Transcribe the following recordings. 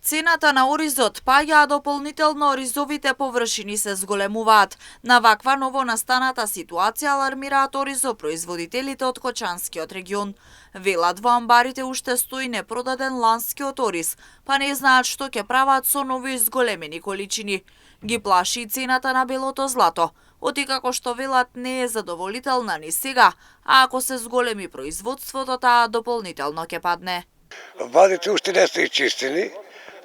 Цената на оризот паѓа, а дополнително оризовите површини се зголемуваат. На ваква новонастаната ситуација алармираат оризопроизводителите од Кочанскиот регион. Велат во амбарите уште стои непродаден ланскиот ориз, па не знаат што ќе прават со нови зголемени количини. Ги плаши и цената на белото злато, отикако што велат не е задоволителна ни сега, а ако се зголеми производството, таа дополнително ќе падне. Вадите уште не се изчистени.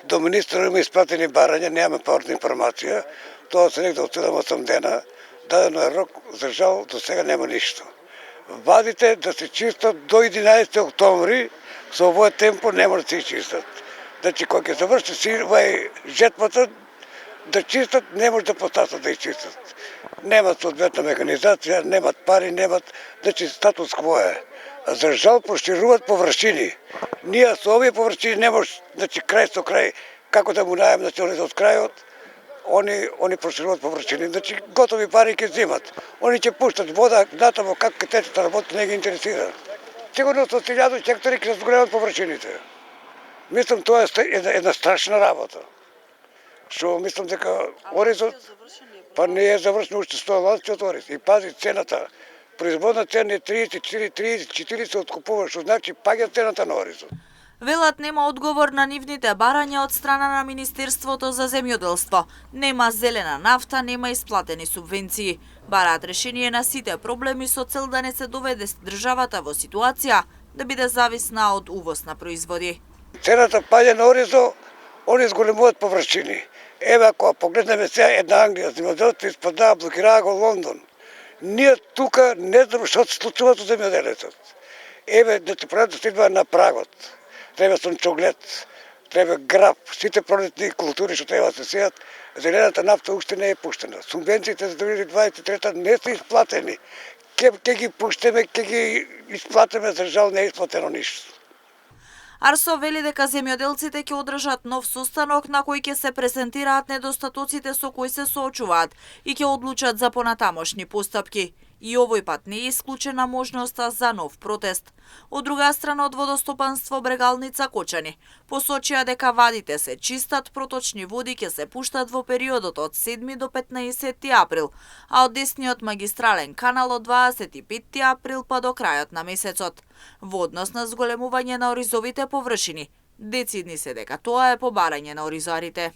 До министра има испратени барања, немаме повратна информација. Тоа се негде од 7-8 дена. Дадено е рок, за жал, до сега нема ништо. Вадите да се чистат до 11 октомври, со овој темпо нема да се изчистат. Значи, кога ќе заврши жетвата, да чистат, не може да постасат да изчистат. Немат соодветна механизација, немат пари, немат, значи статус кво е. За жал прошируваат површини. Ние со овие површини не може, значи крај со крај, како да му најам, значи они од крајот, они прошируваат површини, значи готови пари ќе земат. Они ќе пуштат вода, натамо како ќе тече да работи, не ги интересира. Сигурно со 1000 хектари ќе се зголемат површините. Мислам, тоа е една страшна работа. Што мислам дека оризот, па не е завршен уште 100 ланскиот ориз. И пази цената, производна цена е 34 се откупува, што значи паѓа цената на оризот. Велат нема одговор на нивните барања од страна на Министерството за земјоделство. Нема зелена нафта, нема исплатени субвенции. Бараат решение на сите проблеми со цел да не се доведе државата во ситуација да биде зависна од увоз на производи. Цената паѓа на оризо, они зголемуваат површини. Еве ако погледнеме сега една Англија, земјоделците испадаа, блокираа го Лондон. Ние тука не знам што се случува со земјоделецот. Еве да ти прават да се идва на прагот. Треба сончоглед, треба граб, сите пролетни култури што треба да се сеат, зелената нафта уште не е пуштена. Субвенциите за 2023 не се исплатени. Ке ги пуштеме, ке ги исплатиме, за жал не е исплатено ништо. Арсо вели дека земјоделците ќе одржат нов состанок на кој ќе се презентираат недостатоците со кои се соочуваат и ќе одлучат за понатамошни постапки. И овој пат не е исклучена можноста за нов протест. Од друга страна, од водостопанство Брегалница Кочани посочија дека вадите се чистат, проточни води ќе се пуштат во периодот од 7 до 15 април, а од десниот магистрален канал од 25 април па до крајот на месецот. Во однос на зголемување на оризовите површини, децидни се дека тоа е побарање на оризарите.